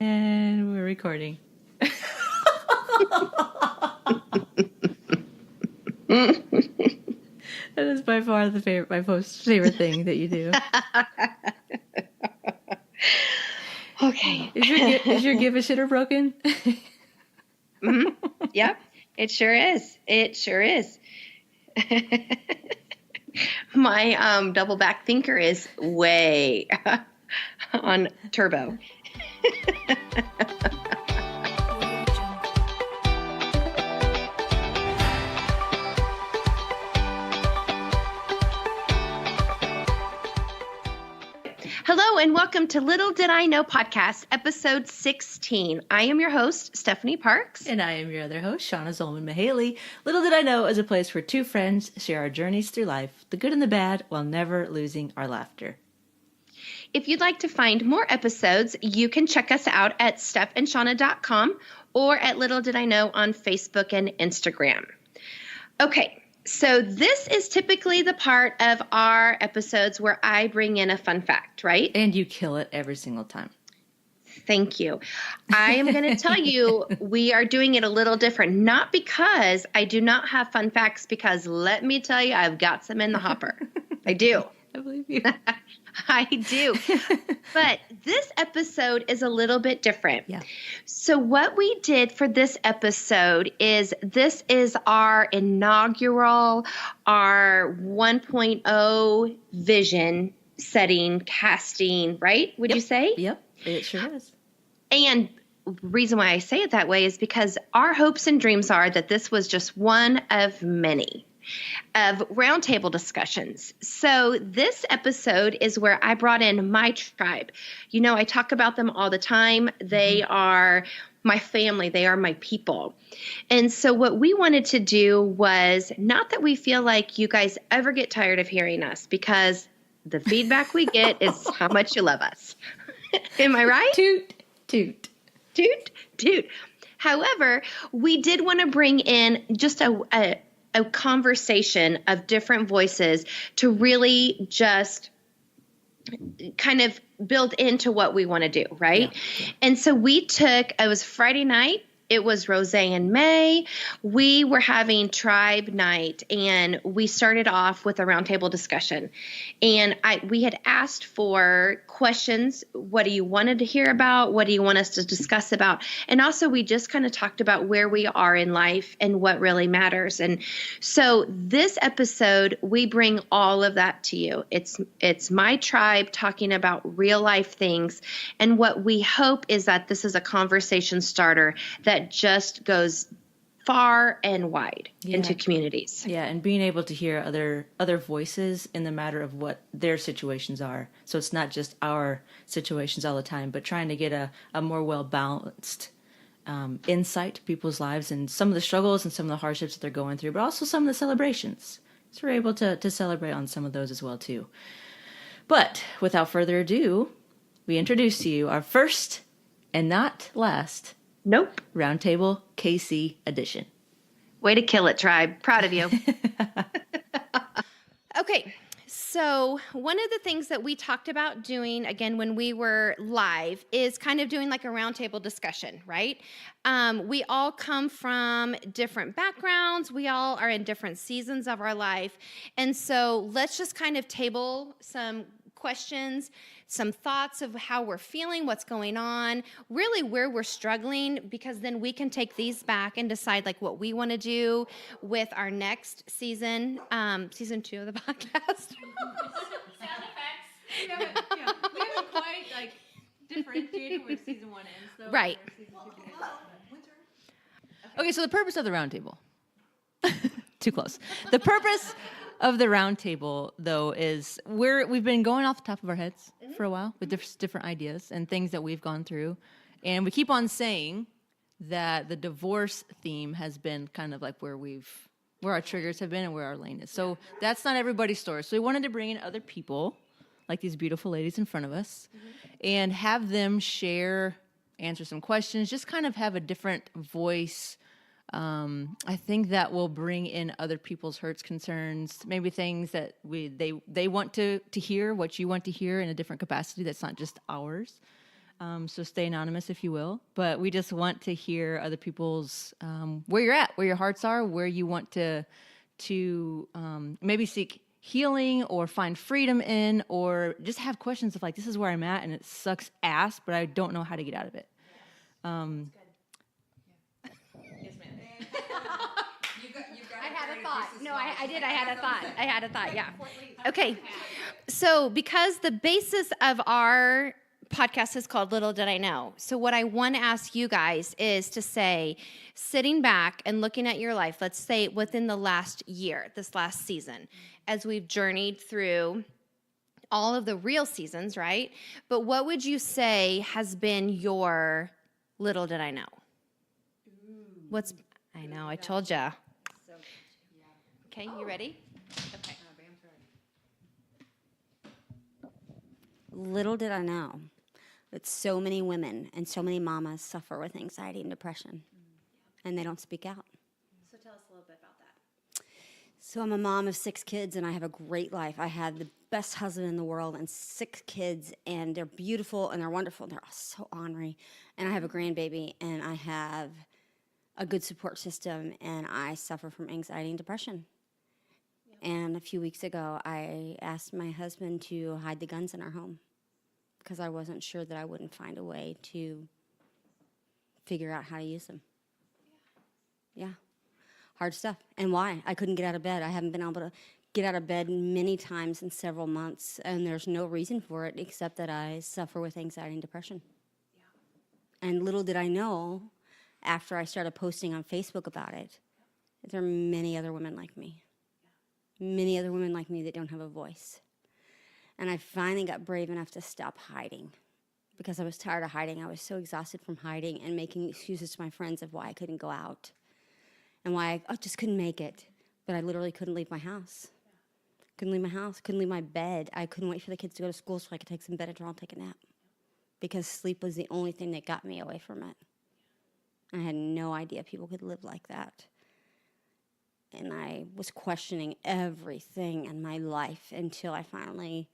And we're recording. That is by far my most favorite thing that you do. Okay. Is your give a shitter broken? Mm-hmm. Yep. It sure is. My double back thinker is way on turbo. Hello and welcome to Little Did I Know Podcast, episode 16. I am your host, Stephanie Parks. And I am your other host, Shauna Zolman-Mahaley. Little Did I Know is a place where two friends share our journeys through life, the good and the bad, while never losing our laughter. If you'd like to find more episodes, you can check us out at stephandshauna.com or at Little Did I Know on Facebook and Instagram. Okay. So this is typically the part of our episodes where I bring in a fun fact, right? And you kill it every single time. Thank you. I am going to tell you we are doing it a little different, not because I do not have fun facts, because let me tell you, I've got some in the hopper. I do. I believe you. I do. But this episode is a little bit different. Yeah. So what we did for this episode is this is our inaugural, our 1.0 vision setting, casting, right? Would you say? Yep, it sure is. And reason why I say it that way is because our hopes and dreams are that this was just one of many of roundtable discussions. So this episode is where I brought in my tribe. You know, I talk about them all the time. They are my family. They are my people. And so what we wanted to do was not that we feel like you guys ever get tired of hearing us, because the feedback we get is how much you love us. Am I right? Toot, toot. Toot, toot. However, we did want to bring in just a conversation of different voices to really just kind of build into what we want to do, right? Yeah. And so it was Friday night. It was Rose and May. We were having tribe night, and we started off with a roundtable discussion. And we had asked for questions. What do you wanted to hear about? What do you want us to discuss about? And also, we just kind of talked about where we are in life and what really matters. And so this episode, we bring all of that to you. It's my tribe talking about real life things. And what we hope is that this is a conversation starter that just goes far and wide into communities. Yeah, and being able to hear other voices in the matter of what their situations are. So it's not just our situations all the time, but trying to get a more well-balanced insight to people's lives and some of the struggles and some of the hardships that they're going through, but also some of the celebrations. So we're able to celebrate on some of those as well, too. But without further ado, we introduce to you our first and not last Roundtable KC edition. Way to kill it, tribe. Proud of you. Okay, so one of the things that we talked about doing, again, when we were live, is kind of doing like a roundtable discussion, right? We all come from different backgrounds. We all are in different seasons of our life. And so let's just kind of table some questions, some thoughts of how we're feeling, what's going on, really where we're struggling, because then we can take these back and decide like what we want to do with our next season, season 2 of the podcast. Sound effects. We haven't quite like differentiated where season 1 ends, though. Right. Okay, so the purpose of the roundtable. Too close. The purpose of the roundtable, though, is we've been going off the top of our heads for a while with different ideas and things that we've gone through, and we keep on saying that the divorce theme has been kind of like where our triggers have been and where our lane is. So that's not everybody's story. So we wanted to bring in other people, like these beautiful ladies in front of us, and have them share, answer some questions, just kind of have a different voice. I think that will bring in other people's hurts, concerns, maybe things that they want to hear, what you want to hear in a different capacity that's not just ours. So stay anonymous if you will. But we just want to hear other people's where you're at, where your hearts are, where you want to maybe seek healing or find freedom in, or just have questions of like, this is where I'm at and it sucks ass, but I don't know how to get out of it. Yes, ma'am. I had a thought. No, I did. I had a thought. Yeah. Okay. So, because the basis of our podcast is called Little Did I Know. So, what I want to ask you guys is to say, sitting back and looking at your life, let's say within the last year, this last season, as we've journeyed through all of the real seasons, right? But what would you say has been your Little Did I Know? I know, I told ya. Okay, you ready? Okay. Little did I know that so many women and so many mamas suffer with anxiety and depression, and they don't speak out. So tell us a little bit about that. So I'm a mom of 6 kids, and I have a great life. I had the best husband in the world and 6 kids, and they're beautiful, and they're wonderful, and they're all so ornery. And I have a grandbaby, and I have a good support system, and I suffer from anxiety and depression. And a few weeks ago, I asked my husband to hide the guns in our home because I wasn't sure that I wouldn't find a way to figure out how to use them. Yeah. Hard stuff. And why? I couldn't get out of bed. I haven't been able to get out of bed many times in several months, and there's no reason for it except that I suffer with anxiety and depression. Yeah. And little did I know, after I started posting on Facebook about it, that there are many other women like me. Many other women like me that don't have a voice. And I finally got brave enough to stop hiding because I was tired of hiding. I was so exhausted from hiding and making excuses to my friends of why I couldn't go out and why I just couldn't make it. But I literally couldn't leave my house. Couldn't leave my house, couldn't leave my bed. I couldn't wait for the kids to go to school so I could take some Benadryl and take a nap because sleep was the only thing that got me away from it. I had no idea people could live like that. And I was questioning everything in my life until I finally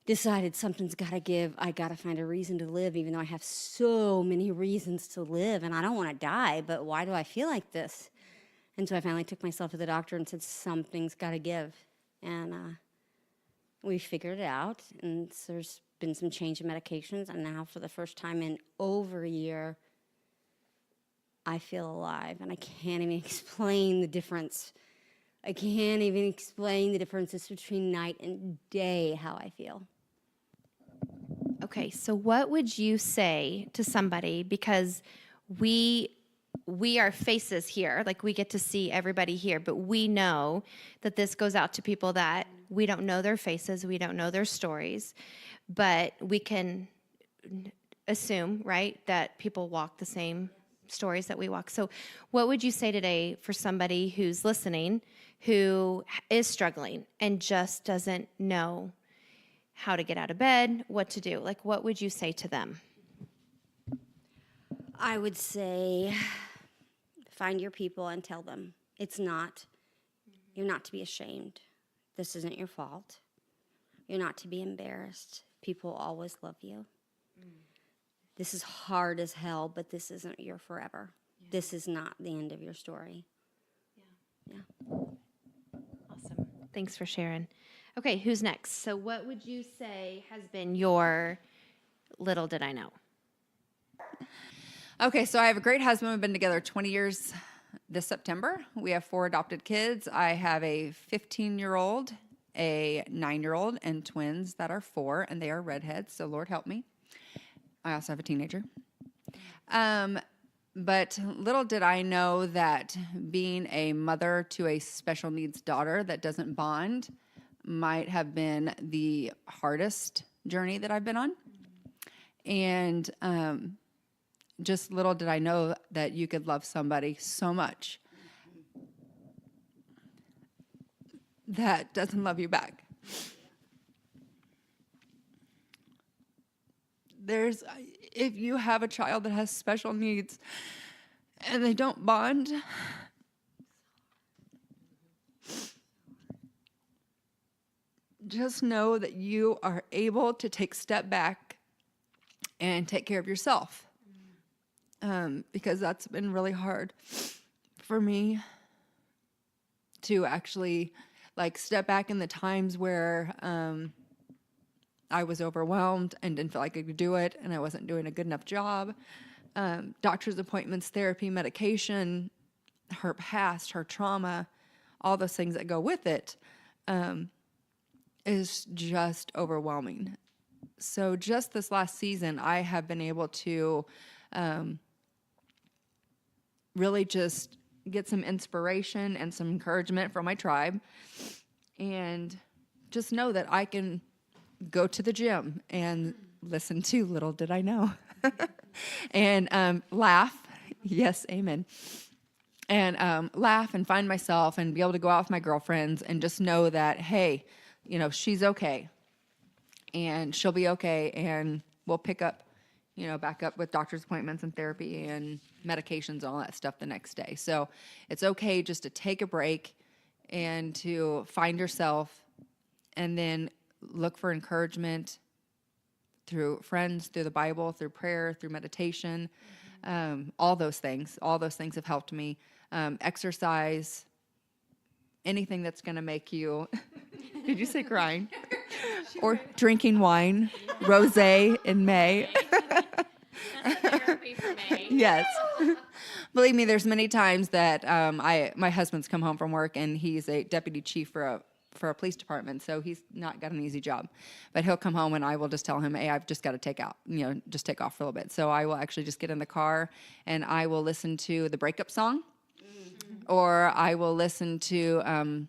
decided something's got to give. I got to find a reason to live, even though I have so many reasons to live. And I don't want to die, but why do I feel like this? And so I finally took myself to the doctor and said, something's got to give. And we figured it out. And so there's been some change in medications. And now for the first time in over a year, I feel alive, and I can't even explain the difference. I can't even explain the differences between night and day, how I feel. Okay, so what would you say to somebody, because we are faces here, like we get to see everybody here, but we know that this goes out to people that we don't know their faces, we don't know their stories, but we can assume, right, that people walk the same stories that we walk. So what would you say today for somebody who's listening, who is struggling and just doesn't know how to get out of bed, what to do? Like, what would you say to them? I would say find your people and tell them you're not to be ashamed. This isn't your fault. You're not to be embarrassed. People always love you. This is hard as hell, but this isn't your forever. Yeah. This is not the end of your story. Yeah. Awesome. Thanks for sharing. Okay, who's next? So what would you say has been your Little Did I Know? Okay, so I have a great husband. We've been together 20 years this September. We have 4 adopted kids. I have a 15-year-old, a 9-year-old, and twins that are 4, and they are redheads, so Lord help me. I also have a teenager. But little did I know that being a mother to a special needs daughter that doesn't bond might have been the hardest journey that I've been on. And just little did I know that you could love somebody so much that doesn't love you back. If you have a child that has special needs and they don't bond, just know that you are able to take a step back and take care of yourself. Because that's been really hard for me to actually like step back in the times where I was overwhelmed and didn't feel like I could do it, and I wasn't doing a good enough job. Doctor's appointments, therapy, medication, her past, her trauma, all those things that go with it, is just overwhelming. So just this last season, I have been able to really just get some inspiration and some encouragement from my tribe, and just know that I can go to the gym and listen to Little Did I Know and laugh. Yes, amen. And laugh and find myself and be able to go out with my girlfriends and just know that, hey, you know, she's okay and she'll be okay, and we'll pick up, you know, back up with doctor's appointments and therapy and medications, all that stuff the next day. So it's okay just to take a break and to find yourself, and then look for encouragement through friends, through the Bible, through prayer, through meditation. All those things have helped me. Exercise, anything that's going to make you, did you say crying? Or drinking wine, rosé in May. Therapy for me. Yes. Believe me, there's many times that my husband's come home from work, and he's a deputy chief for a police department, so he's not got an easy job. But he'll come home and I will just tell him, hey, I've just got to take off for a little bit. So I will actually just get in the car and I will listen to the breakup song, or I will listen to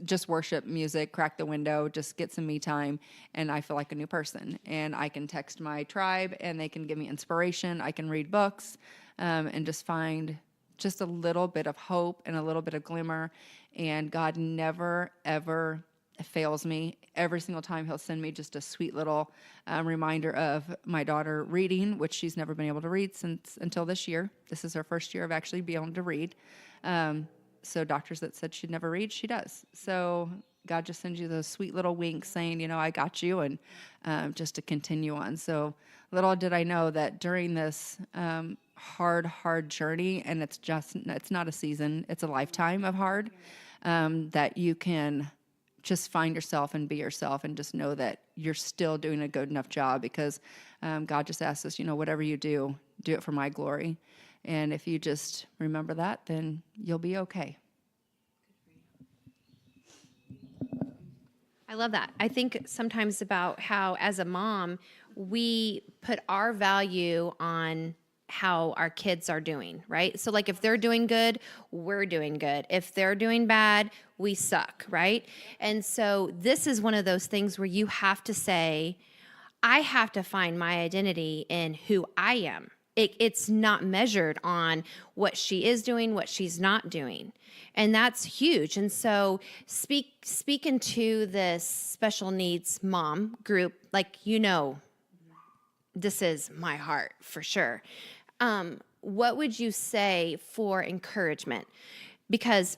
just worship music, crack the window, just get some me time, and I feel like a new person. And I can text my tribe and they can give me inspiration. I can read books and just find just a little bit of hope and a little bit of glimmer. And God never, ever fails me. Every single time he'll send me just a sweet little reminder of my daughter reading, which she's never been able to read until this year. This is her first year of actually being able to read. So doctors that said she'd never read, she does. So God just sends you those sweet little winks saying, you know, I got you, and just to continue on. So little did I know that during this hard journey, and it's not a season, it's a lifetime of hard, that you can just find yourself and be yourself and just know that you're still doing a good enough job, because God just asks us, you know, whatever you do, do it for my glory. And if you just remember that, then you'll be okay. I love that. I think sometimes about how, as a mom, we put our value on how our kids are doing, right? So like if they're doing good, we're doing good. If they're doing bad, we suck, right? And so this is one of those things where you have to say, I have to find my identity in who I am. It's not measured on what she is doing, what she's not doing. And that's huge. And so speaking to this special needs mom group, like, you know, this is my heart for sure. What would you say for encouragement? Because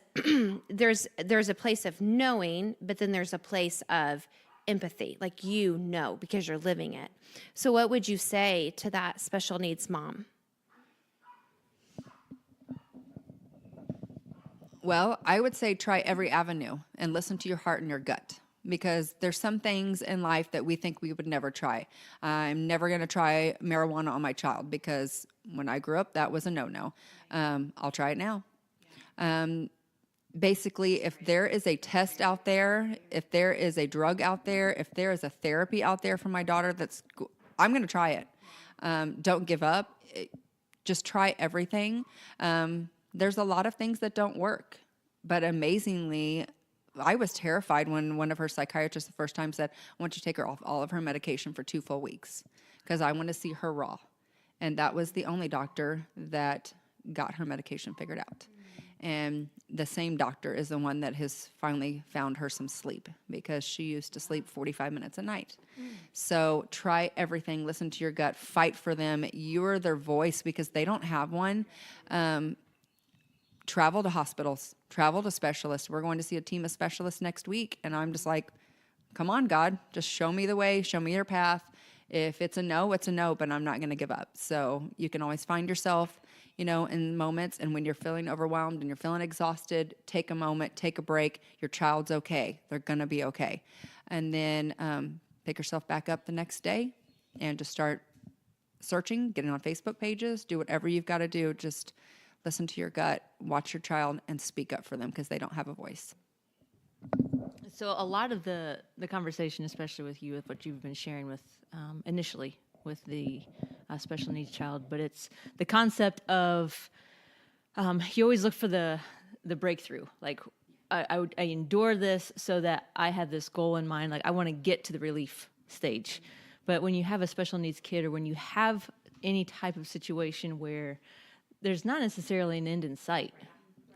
there's a place of knowing, but then there's a place of empathy, like, you know, because you're living it. So what would you say to that special needs mom? Well, I would say try every avenue and listen to your heart and your gut, because there's some things in life that we think we would never try. I'm never going to try marijuana on my child because when I grew up, that was a no-no. I'll try it now. Basically, if there is a test out there, if there is a drug out there, if there is a therapy out there for my daughter, I'm going to try it. Don't give up. Just try everything. There's a lot of things that don't work, but amazingly, I was terrified when one of her psychiatrists the first time said, I want you to take her off all of her medication for 2 full weeks because I want to see her raw. And that was the only doctor that got her medication figured out. And the same doctor is the one that has finally found her some sleep, because she used to sleep 45 minutes a night. So try everything, listen to your gut, fight for them. You're their voice because they don't have one. Travel to hospitals, travel to specialists. We're going to see a team of specialists next week. And I'm just like, come on, God, just show me the way, show me your path. If it's a no, but I'm not going to give up. So you can always find yourself, in moments. And when you're feeling overwhelmed and you're feeling exhausted, take a moment, take a break. Your child's okay. They're going to be okay. And then pick yourself back up the next day and just start searching, getting on Facebook pages, do whatever you've got to do. Just listen to your gut, watch your child, and speak up for them because they don't have a voice. So a lot of the conversation, especially with you, with what you've been sharing with initially with the special needs child, but it's the concept of you always look for the breakthrough. Like I endure this so that I have this goal in mind. Like I want to get to the relief stage. But when you have a special needs kid, or when you have any type of situation where there's not necessarily an end in sight,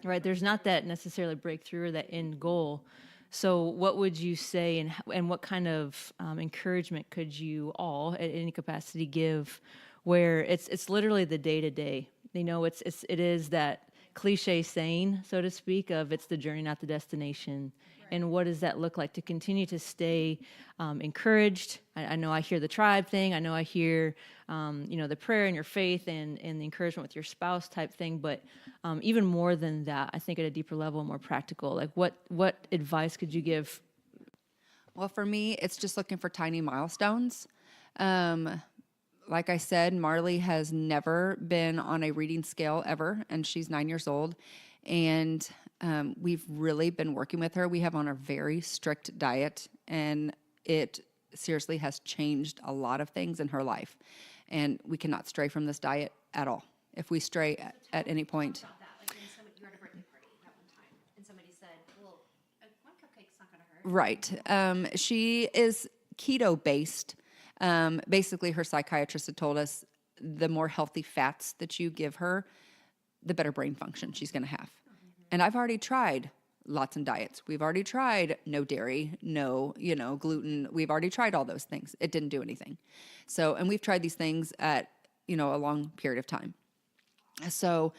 right? There's not that necessarily breakthrough or that end goal. So what would you say, and what kind of encouragement could you all at any capacity give where it's literally the day-to-day? It is that cliche saying, so to speak, of it's the journey, not the destination. Right. And what does that look like to continue to stay encouraged? I know I hear the tribe thing. I know I hear, the prayer and your faith and the encouragement with your spouse type thing. But even more than that, I think at a deeper level, more practical. Like what advice could you give? Well, for me, it's just looking for tiny milestones. Like I said, Marley has never been on a reading scale ever, and she's 9 years old. And we've really been working with her. We have on a very strict diet, and it seriously has changed a lot of things in her life. And we cannot stray from this diet at all. If we stray at any point. About that, like when you were at a birthday party that one time, and somebody said, "Well, one cupcake's not going to hurt." Right. She is keto based. Basically, her psychiatrist had told us the more healthy fats that you give her, the better brain function she's going to have. And I've already tried lots of diets. We've already tried no dairy, no, gluten. We've already tried all those things. It didn't do anything. So, and we've tried these things at, a long period of time. So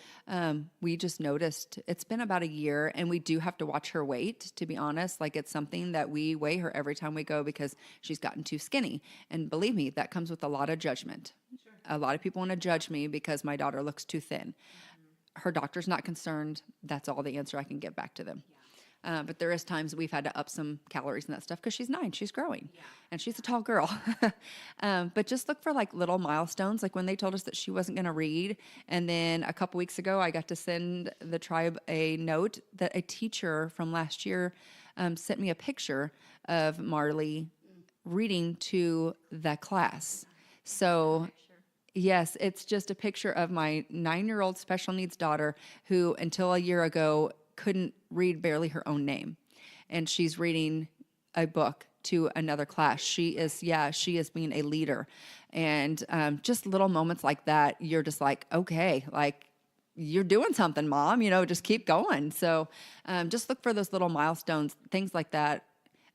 we just noticed it's been about a year, and we do have to watch her weight, to be honest. Like it's something that we weigh her every time we go because she's gotten too skinny. And believe me, that comes with a lot of judgment. Sure. A lot of people want to judge me because my daughter looks too thin. Her doctor's not concerned. That's all the answer I can get back to them. Yeah. But there is times we've had to up some calories and that stuff because she's 9, she's growing, and she's a tall girl. But just look for like little milestones, like when they told us that she wasn't going to read. And then a couple weeks ago, I got to send the tribe a note that a teacher from last year sent me a picture of Marley reading to the class. So yes, it's just a picture of my 9-year-old special needs daughter who until a year ago couldn't read barely her own name. And she's reading a book to another class. She is being a leader. And just little moments like that, you're just like, okay, like you're doing something, Mom, just keep going. So just look for those little milestones, things like that.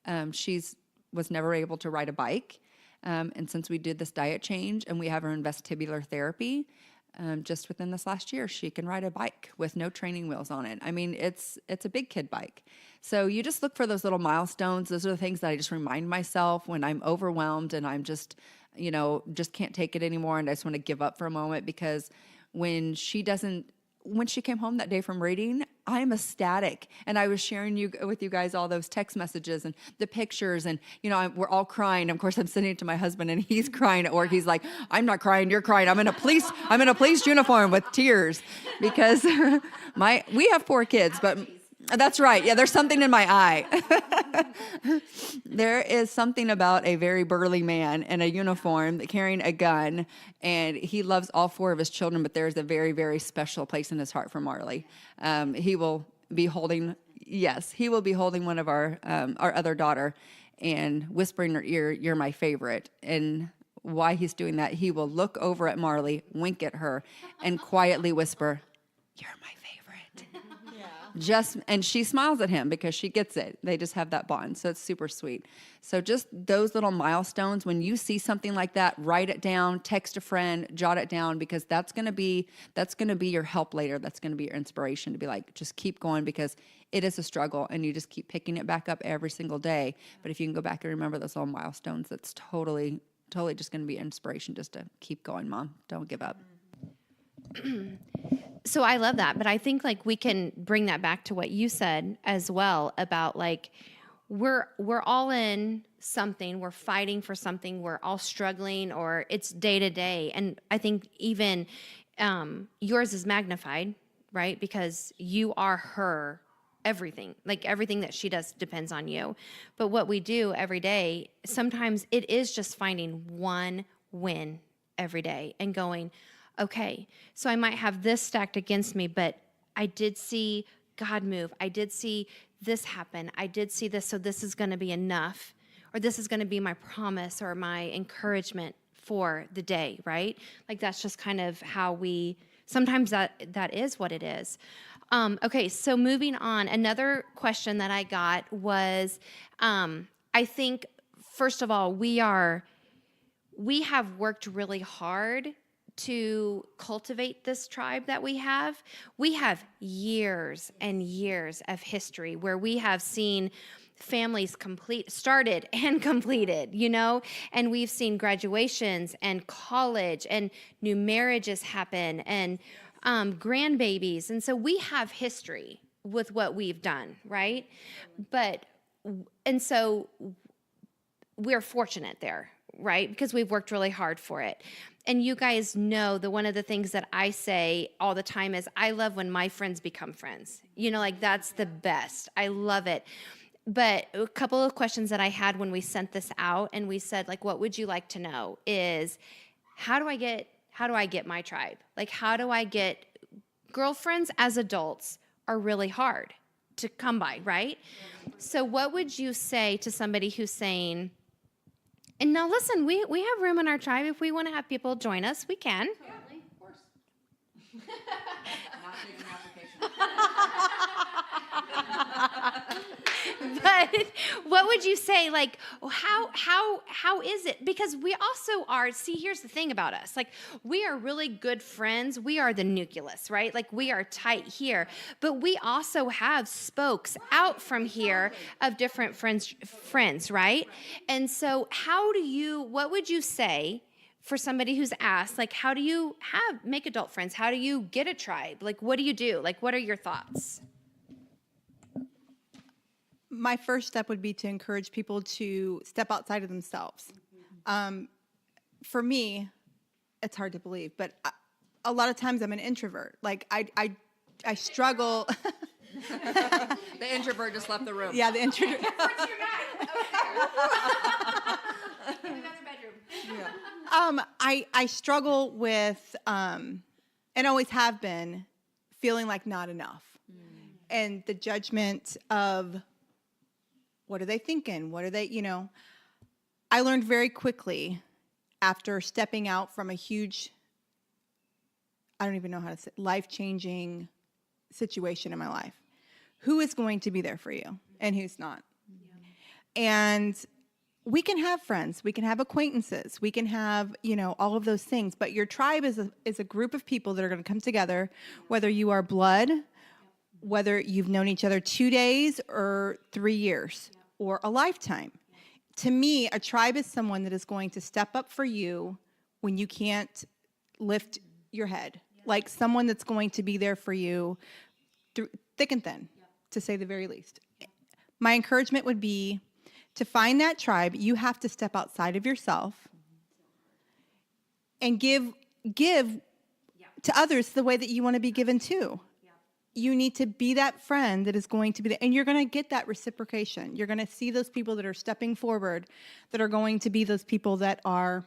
Was never able to ride a bike. And since we did this diet change and we have her in vestibular therapy, just within this last year, she can ride a bike with no training wheels on it. I mean, it's a big kid bike. So you just look for those little milestones. Those are the things that I just remind myself when I'm overwhelmed and I'm just, just can't take it anymore. And I just want to give up for a moment, because when she came home that day from reading, I'm ecstatic. And I was sharing with you guys all those text messages and the pictures, and we're all crying. Of course, I'm sending it to my husband, and he's crying at work. He's like, "I'm not crying, you're crying. I'm in a police uniform with tears," because we have 4 kids, but that's right. Yeah, there's something in my eye. There is something about a very burly man in a uniform carrying a gun, and he loves all 4 of his children, but there's a very, very special place in his heart for Marley. He will be holding one of our other daughter and whispering in her ear, "You're my favorite." And why he's doing that, he will look over at Marley, wink at her, and quietly whisper, "You're my favorite." And she smiles at him because she gets it. They just have that bond. So it's super sweet. So just those little milestones, when you see something like that, write it down, text a friend, jot it down, because that's going to be your help later. That's going to be your inspiration to be like, just keep going, because it is a struggle and you just keep picking it back up every single day. But if you can go back and remember those little milestones, that's totally totally just going to be inspiration just to keep going, Mom. Don't give up. So I love that, but I think like we can bring that back to what you said as well about like we're all in something, we're fighting for something, we're all struggling, or it's day to day. And I think even yours is magnified, right? Because you are her everything. Like everything that she does depends on you. But what we do every day, sometimes it is just finding one win every day and going, okay, so I might have this stacked against me, but I did see God move. I did see this happen. I did see this, so this is going to be enough, or this is going to be my promise or my encouragement for the day, right? Like that's just kind of how we, sometimes that is what it is. Okay, so moving on, another question that I got was, I think, first of all, we have worked really hard to cultivate this tribe that we have. We have years and years of history where we have seen families started and completed, you know, and we've seen graduations and college and new marriages happen and grandbabies. And so we have history with what we've done, right? And so we're fortunate there, right? Because we've worked really hard for it. And you guys know that one of the things that I say all the time is I love when my friends become friends. You know, like that's the best. I love it. But a couple of questions that I had when we sent this out and we said, like, what would you like to know is how do I get my tribe? Like, how do I get girlfriends as adults are really hard to come by, right? So what would you say to somebody who's saying, and now listen, we have room in our tribe. If we want to have people join us, we can. Totally, of course. Not taking applications. But what would you say, like, how is it? Because we also are, see, here's the thing about us. Like, we are really good friends. We are the nucleus, right? Like, we are tight here. But we also have spokes out from here of different friends, right? And so what would you say for somebody who's asked, like, how do you make adult friends? How do you get a tribe? Like, what do you do? Like, what are your thoughts? My first step would be to encourage people to step outside of themselves. For me, it's hard to believe, but a lot of times I'm an introvert. Like I struggle. The introvert just left the room. Yeah, the introvert. I struggle with, and always have been, feeling like not enough. And the judgment of, what are they thinking? What are they, I learned very quickly after stepping out from a huge, I don't even know how to say, life-changing situation in my life. Who is going to be there for you and who's not? Yeah. And we can have friends, we can have acquaintances, we can have, all of those things, but your tribe is a group of people that are going to come together, whether you are blood, whether you've known each other 2 days or 3 years or a lifetime. To me, a tribe is someone that is going to step up for you when you can't lift your head. Like someone that's going to be there for you through thick and thin, to say the very least. My encouragement would be to find that tribe. You have to step outside of yourself and give to others the way that you want to be given to. You need to be that friend that is going to be there, and you're going to get that reciprocation. You're going to see those people that are stepping forward, that are going to be those people that are,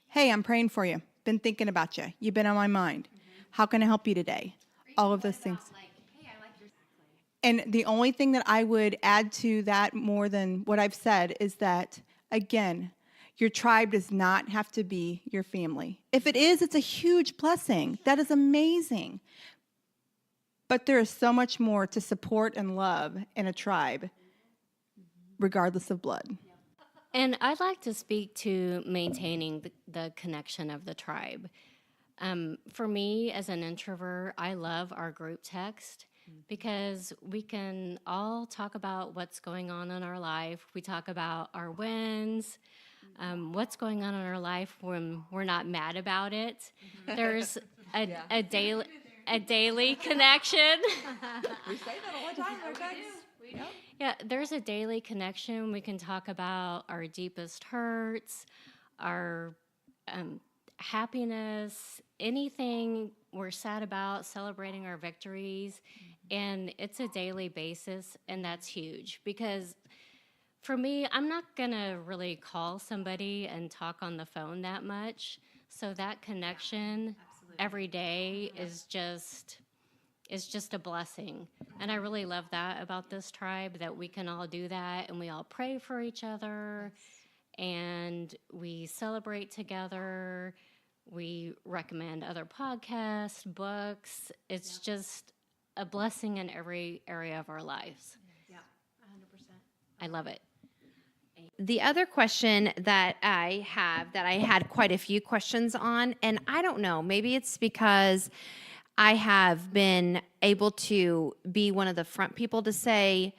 hey, I'm praying for you. Been thinking about you. You've been on my mind. How can I help you today? All of those things. And the only thing that I would add to that more than what I've said is that, again, your tribe does not have to be your family. If it is, it's a huge blessing. That is amazing. But there is so much more to support and love in a tribe, regardless of blood. And I'd like to speak to maintaining the connection of the tribe. For me, as an introvert, I love our group text because we can all talk about what's going on in our life. We talk about our wins, what's going on in our life when we're not mad about it. There's a daily connection. We say that all the time. Yeah, there's a daily connection. We can talk about our deepest hurts, our happiness, anything we're sad about, celebrating our victories. And it's a daily basis, and that's huge because for me, I'm not going to really call somebody and talk on the phone that much. So that connection every day is just a blessing. And I really love that about this tribe, that we can all do that and we all pray for each other and we celebrate together. We recommend other podcasts, books. It's just a blessing in every area of our lives. Yeah, 100%. I love it. The other question that I have, that I had quite a few questions on, and I don't know, maybe it's because I have been able to be one of the front people to say,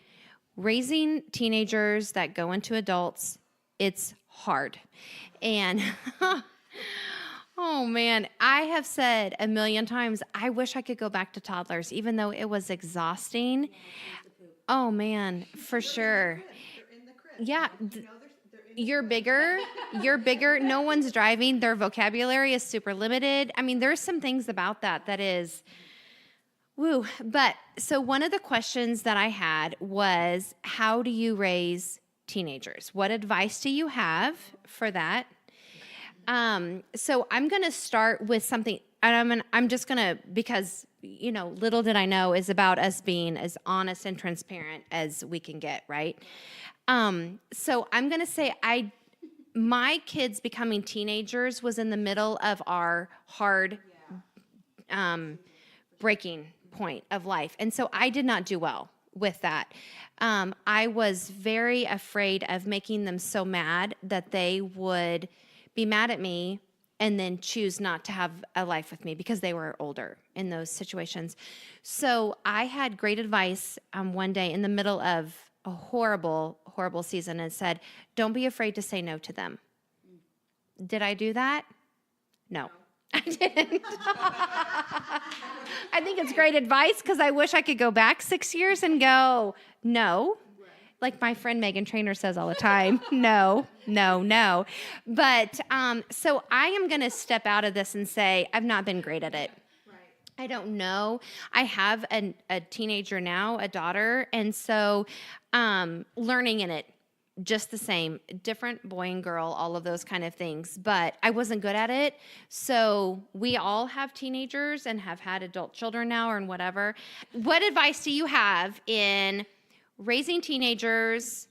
raising teenagers that go into adults, it's hard. And oh man, I have said a million times, I wish I could go back to toddlers, even though it was exhausting. Oh man, for sure. Yeah. You're bigger. No one's driving. Their vocabulary is super limited. I mean, there's some things about that is woo. But so one of the questions that I had was, how do you raise teenagers? What advice do you have for that? So I'm going to start with something, and I'm just going to, because, you know, little did I know is about us being as honest and transparent as we can get, right? So I'm going to say my kids becoming teenagers was in the middle of our hard breaking point of life. And so I did not do well with that. I was very afraid of making them so mad that they would be mad at me and then choose not to have a life with me because they were older in those situations. So I had great advice one day in the middle of a horrible, horrible season and said, don't be afraid to say no to them. Did I do that? No, I didn't. I think it's great advice because I wish I could go back 6 years and go, no. Like my friend Megan Trainor says all the time, no. But so I am going to step out of this and say, I've not been great at it. I don't know. I have a teenager now, a daughter, and so learning in it, just the same, different boy and girl, all of those kind of things. But I wasn't good at it. So we all have teenagers and have had adult children now or whatever. What advice do you have in raising teenagers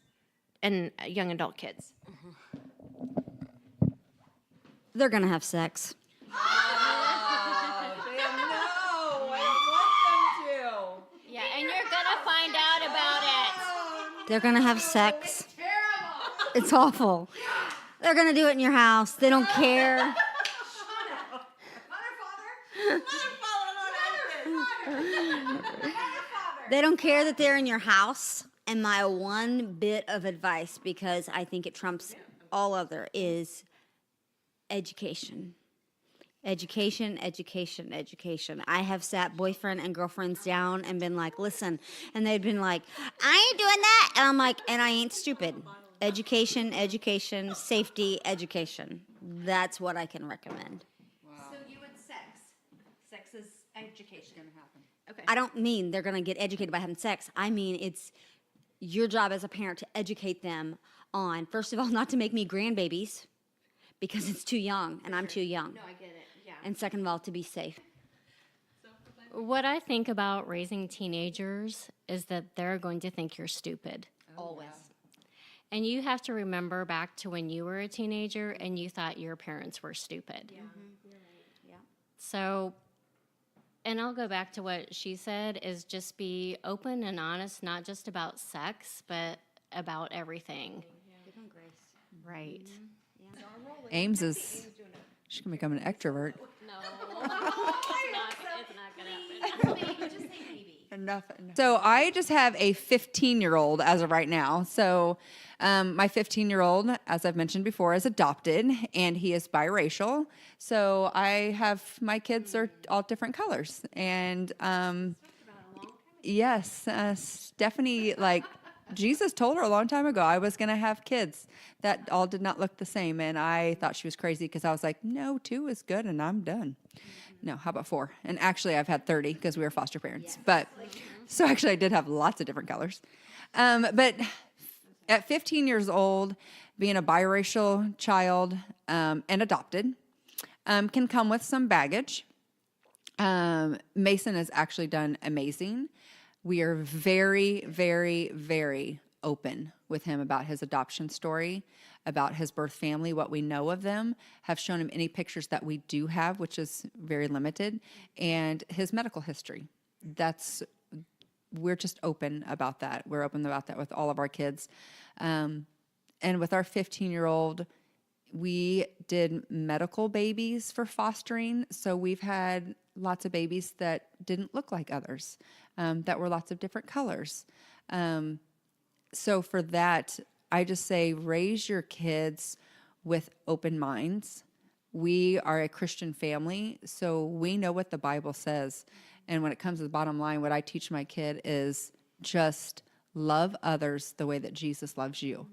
and young adult kids? They're going to have sex. Yeah, and you're going to find out about it. They're going to have sex. It's awful. They're going to do it in your house. They don't care. They don't care that they're in your house. And my one bit of advice, because I think it trumps all other, is education. Education. I have sat boyfriend and girlfriends down and been like, listen. And they've been like, I ain't doing that. And I'm like, and I ain't stupid. Education, safety, education. That's what I can recommend. So you would sex is education. Going to happen. Okay. I don't mean they're going to get educated by having sex. I mean it's your job as a parent to educate them on, first of all, not to make me grandbabies because it's too young and I'm too young. No, I get it. Yeah. And second of all, to be safe. What I think about raising teenagers is that they're going to think you're stupid. Always. And you have to remember back to when you were a teenager and you thought your parents were stupid. Yeah. Yeah. So, and I'll go back to what she said, is just be open and honest, not just about sex, but about everything. Give them grace. Right. Ames is, she can become an extrovert. No, it's not going to happen. Just say maybe. nothing. So I just have a 15-year-old as of right now. So my 15-year-old, as I've mentioned before, is adopted, and he is biracial. So I have, my kids are all different colors. And yes, Stephanie, like, Jesus told her a long time ago I was going to have kids that all did not look the same. And I thought she was crazy because I was like, no, 2 is good and I'm done. No, how about 4? And actually, I've had 30 because we were foster parents. Yes. But so actually, I did have lots of different colors. But at 15 years old, being a biracial child and adopted can come with some baggage. Mason has actually done amazing. We are very, very, very open with him about his adoption story, about his birth family, what we know of them, have shown him any pictures that we do have, which is very limited, and his medical history. We're just open about that. We're open about that with all of our kids. And with our 15-year-old, we did medical babies for fostering. So we've had lots of babies that didn't look like others, that were lots of different colors. So for that, I just say raise your kids with open minds. We are a Christian family, so we know what the Bible says. And when it comes to the bottom line, what I teach my kid is just love others the way that Jesus loves you,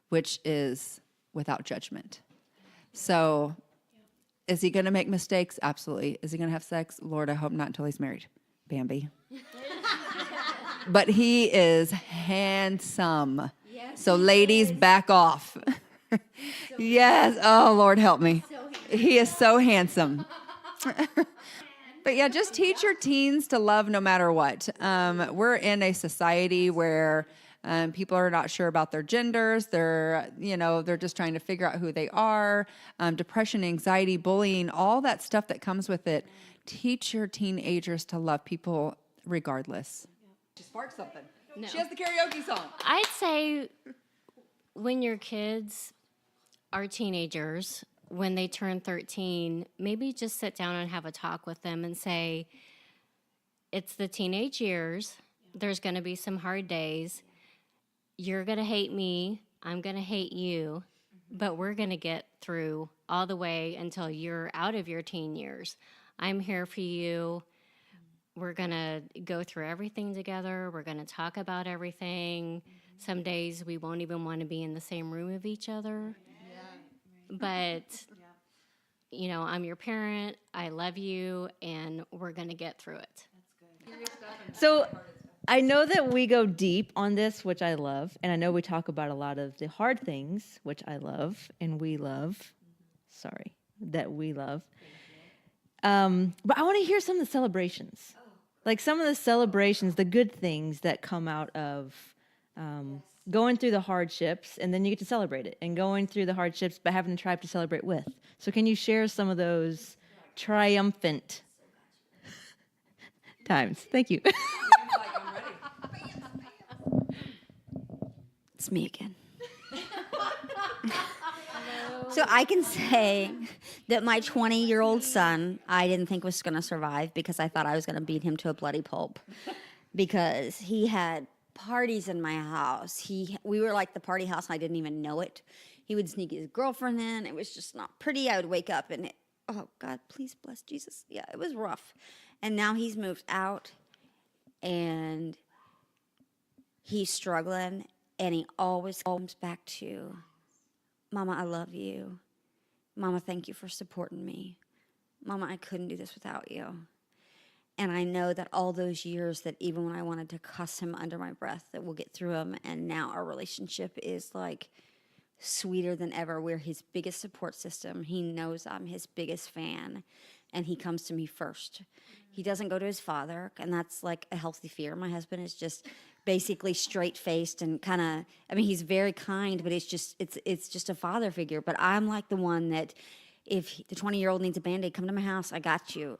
which is without judgment. So is he going to make mistakes? Absolutely. Is he going to have sex? Lord, I hope not until he's married. Bambi. But he is handsome. Yes, so ladies, back off. Yes. Oh, Lord, help me. He is so handsome. But yeah, just teach your teens to love no matter what. We're in a society where people are not sure about their genders. They're just trying to figure out who they are. Depression, anxiety, bullying, all that stuff that comes with it. Teach your teenagers to love people regardless. She sparked something. No. She has the karaoke song. I'd say when your kids are teenagers, when they turn 13, maybe just sit down and have a talk with them and say, it's the teenage years. There's going to be some hard days. You're going to hate me. I'm going to hate you. But we're going to get through all the way until you're out of your teen years. I'm here for you. We're going to go through everything together. We're going to talk about everything. Some days we won't even want to be in the same room with each other. But, I'm your parent. I love you, and we're going to get through it. So I know that we go deep on this, which I love. And I know we talk about a lot of the hard things, which I love and we love. Sorry, that we love. But I want to hear some of the celebrations. Like some of the celebrations, the good things that come out of going through the hardships, and then you get to celebrate it, and going through the hardships, but having a tribe to celebrate with. So can you share some of those triumphant times? Thank you. It's me again. So I can say that my 20-year-old son, I didn't think was going to survive because I thought I was going to beat him to a bloody pulp because he had parties in my house. We were like the party house, and I didn't even know it. He would sneak his girlfriend in. It was just not pretty. I would wake up and, oh, God, please bless Jesus. Yeah, it was rough. And now he's moved out, and he's struggling, and he always comes back to, Mama, I love you. Mama, thank you for supporting me. Mama, I couldn't do this without you. And I know that all those years that even when I wanted to cuss him under my breath, that we'll get through them. And now our relationship is like sweeter than ever. We're his biggest support system. He knows I'm his biggest fan, and he comes to me first. He doesn't go to his father, and that's like a healthy fear. My husband is just basically straight-faced and kind of, he's very kind, but it's just a father figure. But I'm like the one that if the 20-year-old needs a Band-Aid, come to my house. I got you.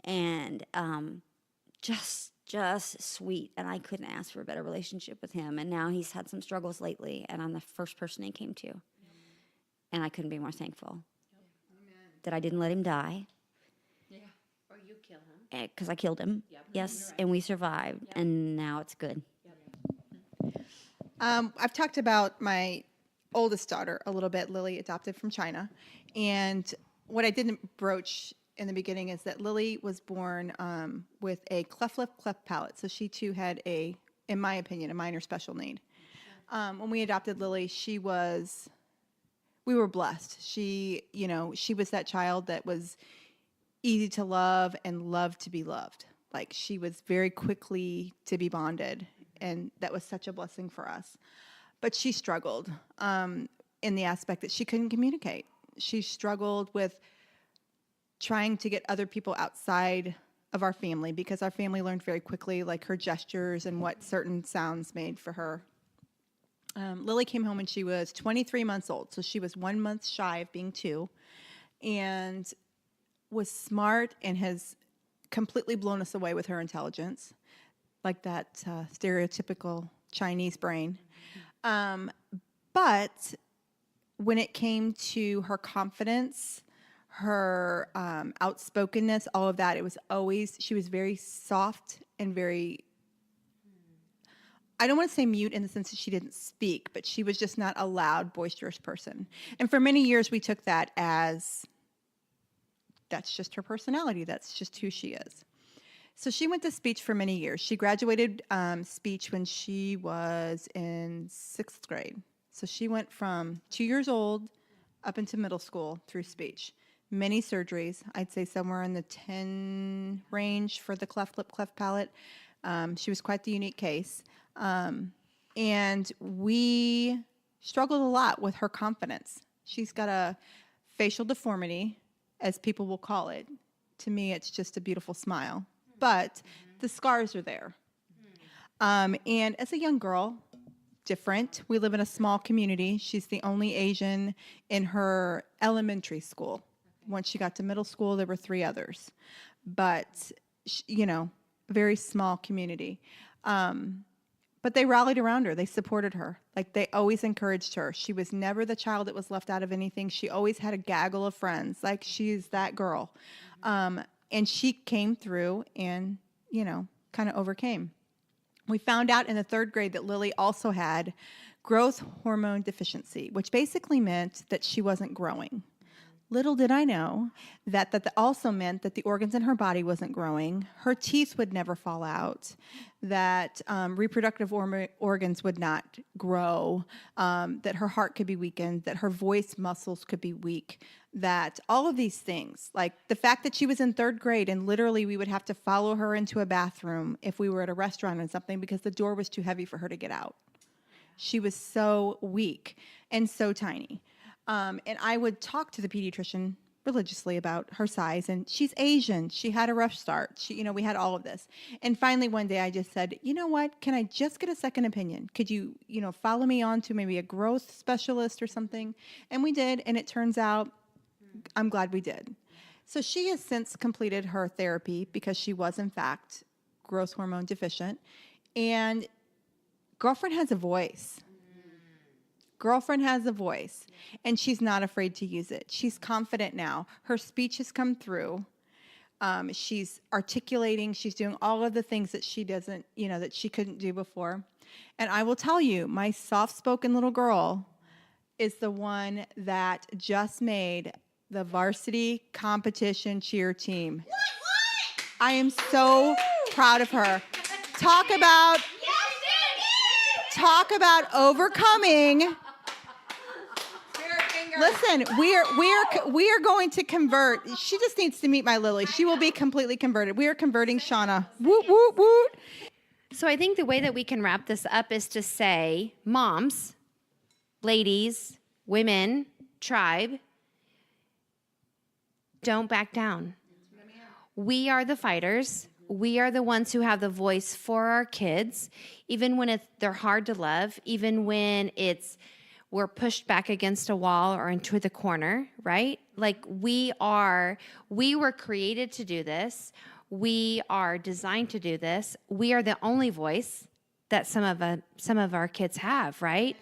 And just sweet. And I couldn't ask for a better relationship with him. And now he's had some struggles lately, and I'm the first person he came to. And I couldn't be more thankful that I didn't let him die. Yeah. Or you Because I killed him. Yes, and we survived, and now it's good. I've talked about my oldest daughter a little bit, Lily, adopted from China. And what I didn't broach in the beginning is that Lily was born with a cleft lip, cleft palate. So she too had in my opinion, a minor special need. When we adopted Lily, we were blessed. She was that child that was easy to love and loved to be loved. Like, she was very quickly to be bonded, and that was such a blessing for us. But she struggled in the aspect that she couldn't communicate. She struggled with trying to get other people outside of our family, because our family learned very quickly, like, her gestures and what certain sounds made for her. Lily came home when she was 23 months old, so she was 1 month shy of being 2, and was smart and has completely blown us away with her intelligence, like that stereotypical Chinese brain. But when it came to her confidence, her outspokenness, all of that, she was very soft and very, I don't want to say mute in the sense that she didn't speak, but she was just not a loud, boisterous person. And for many years, we took that as, that's just her personality. That's just who she is. So she went to speech for many years. She graduated speech when she was in 6th grade. So she went from 2 years old up into middle school through speech. Many surgeries, I'd say somewhere in the 10 range for the cleft lip, cleft palate. She was quite the unique case. And we struggled a lot with her confidence. She's got a facial deformity, as people will call it. To me, it's just a beautiful smile. But the scars are there. And as a young girl, different. We live in a small community. She's the only Asian in her elementary school. Once she got to middle school, there were 3 others. But, very small community. But they rallied around her. They supported her. Like, they always encouraged her. She was never the child that was left out of anything. She always had a gaggle of friends. Like, she's that girl. And she came through and, kind of overcame. We found out in the 3rd grade that Lily also had growth hormone deficiency, which basically meant that she wasn't growing. Little did I know that also meant that the organs in her body wasn't growing, her teeth would never fall out, that reproductive organs would not grow, that her heart could be weakened, that her voice muscles could be weak, that all of these things, like the fact that she was in 3rd grade and literally we would have to follow her into a bathroom if we were at a restaurant or something because the door was too heavy for her to get out. She was so weak and so tiny. And I would talk to the pediatrician religiously about her size, and she's Asian. She had a rough start. We had all of this. And finally, one day I just said, you know what? Can I just get a second opinion? Could you, follow me on to maybe a growth specialist or something? And we did, and it turns out I'm glad we did. So she has since completed her therapy because she was, in fact, growth hormone deficient. And girlfriend has a voice. Girlfriend has a voice, and she's not afraid to use it. She's confident now. Her speech has come through. She's articulating. She's doing all of the things that she doesn't, that she couldn't do before. And I will tell you, my soft-spoken little girl is the one that just made the varsity competition cheer team. I am so proud of her. Talk about overcoming. Listen, we are going to convert. She just needs to meet my Lily. She will be completely converted. We are converting Shauna. Woot, woot, woot. So I think the way that we can wrap this up is to say, moms, ladies, women, tribe, don't back down. We are the fighters. We are the ones who have the voice for our kids, even when they're hard to love, even when we're pushed back against a wall or into the corner, right? Like, we were created to do this. We are designed to do this. We are the only voice that some of our kids have, right?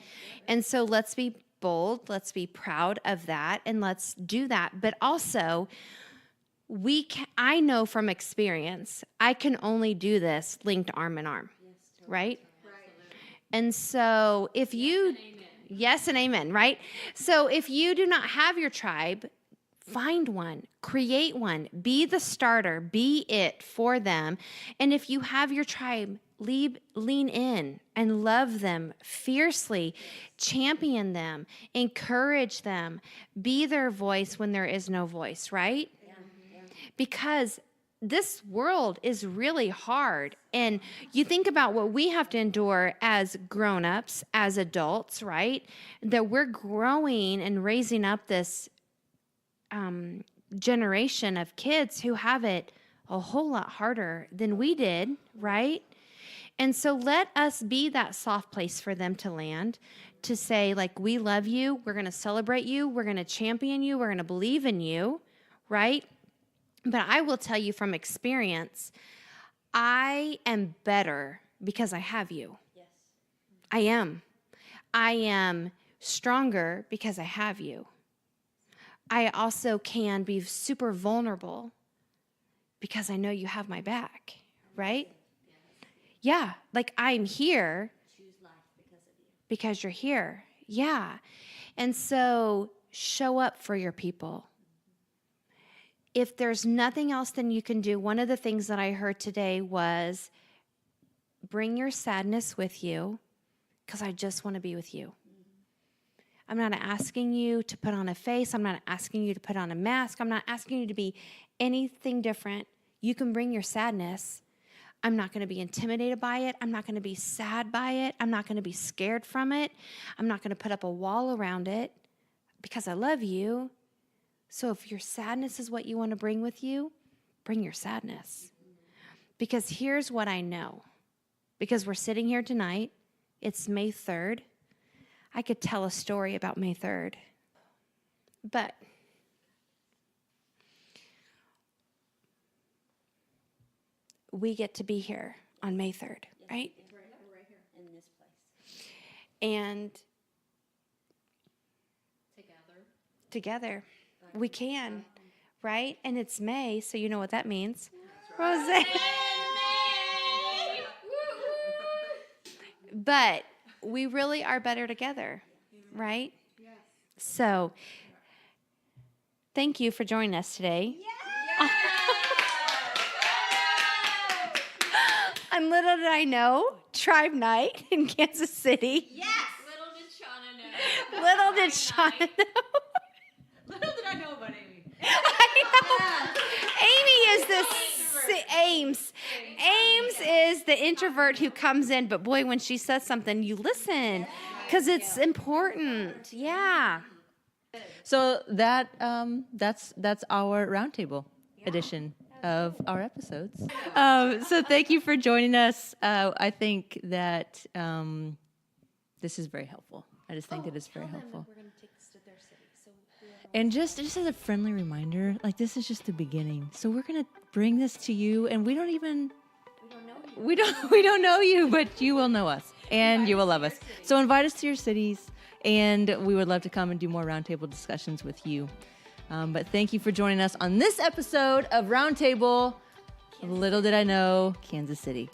And so let's be bold, let's be proud of that, and let's do that. But also, I know from experience, I can only do this linked arm in arm, right? And so if you, yes and amen, right? So if you do not have your tribe, find one, create one, be the starter, be it for them. And if you have your tribe, lean in and love them fiercely, champion them, encourage them, be their voice when there is no voice, right? Because this world is really hard. And you think about what we have to endure as grown-ups, as adults, right? That we're growing and raising up this generation of kids who have it a whole lot harder than we did, right? And so let us be that soft place for them to land, to say, like, we love you, we're going to celebrate you, we're going to champion you, we're going to believe in you, right? But I will tell you from experience, I am better because I have you. Yes. I am. I am stronger because I have you. I also can be super vulnerable because I know you have my back, right? Yeah, like I'm here because you're here. Yeah. And so show up for your people. If there's nothing else then you can do, one of the things that I heard today was bring your sadness with you because I just want to be with you. I'm not asking you to put on a face. I'm not asking you to put on a mask. I'm not asking you to be anything different. You can bring your sadness. I'm not going to be intimidated by it. I'm not going to be sad by it. I'm not going to be scared from it. I'm not going to put up a wall around it because I love you. So if your sadness is what you want to bring with you, bring your sadness. Because here's what I know. Because we're sitting here tonight, it's May 3rd. I could tell a story about May 3rd. But we get to be here on May 3rd, right? We're right here in this place. And together, we can, right? And it's May, so you know what that means. Rose. But we really are better together, right? Yes. So, thank you for joining us today. Yes. And little did I know, Tribe Night in Kansas City. Yes. Little did Shauna know. Little did Shauna know. Little did I know about Amy. I know. Amy is the Ames. Ames is the introvert who comes in, but boy, when she says something, you listen because it's important. Yeah. So that's our roundtable edition of our episodes. So thank you for joining us. I think that this is very helpful. I just think that it's very helpful. And just as a friendly reminder, like this is just the beginning. So we're gonna bring this to you, and we don't know you, but you will know us, and you will love us. So invite us to your cities, and we would love to come and do more roundtable discussions with you. But thank you for joining us on this episode of Roundtable. Little did I know, Kansas City.